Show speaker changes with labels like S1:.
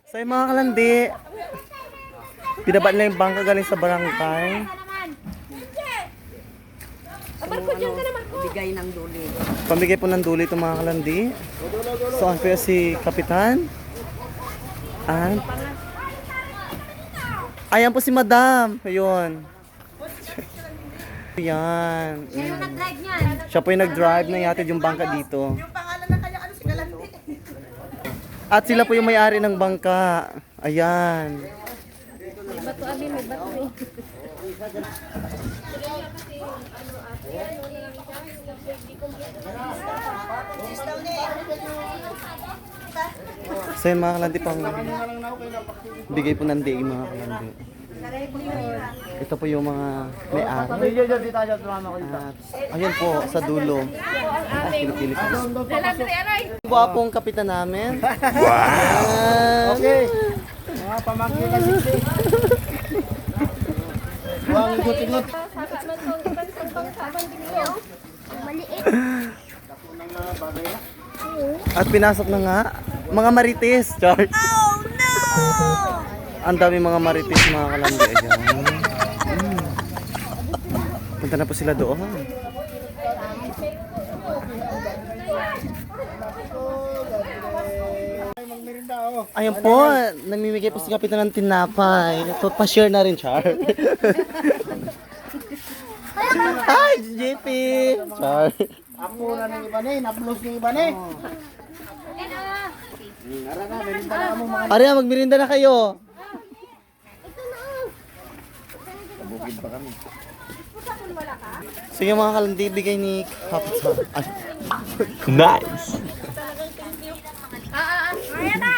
S1: So yung mga kalandi, pinabaan lang yung bangka galing sa barangay.
S2: Bigay ng duli.
S1: Pamigay po ng duli itong mga kalandi. So ang po si Kapitan. At ayan po si Madam. Ayun. Yan.
S2: Sino nag-drive niyan?
S1: Siya po yung nag-drive na yatid yung bangka dito.
S3: Yung pangalan ng kanya, ano si Galante?
S1: At sila po yung may-ari ng bangka. Ayan.
S2: May bato abi, may bato.
S1: So yun mga kalandi pang bigay po ng diig mga kalandi. Ito po yung mga may-ari. At ayun po sa dulo. Pinipili ko. Gwapong kapitan namin. Wow!
S3: Okay. Mga pamangkin na sisi. Huwag igutin-gut.
S1: At pinasok na nga mga marites, Charles. Oh no! Ang dami mga marites mga kalandi. Ayan. Punta na po sila doon. Ayun po, namimigay po si Kapitan ng tinapay. So, pa-share na rin, Char. Hi, JP! Char.
S3: Ako na ng iba ni, na-plus ng iba ni.
S1: Ariya, magmirinda na kayo. Sige mga kalandi, bigay ni Kapitan. Nice!
S2: Ayan na!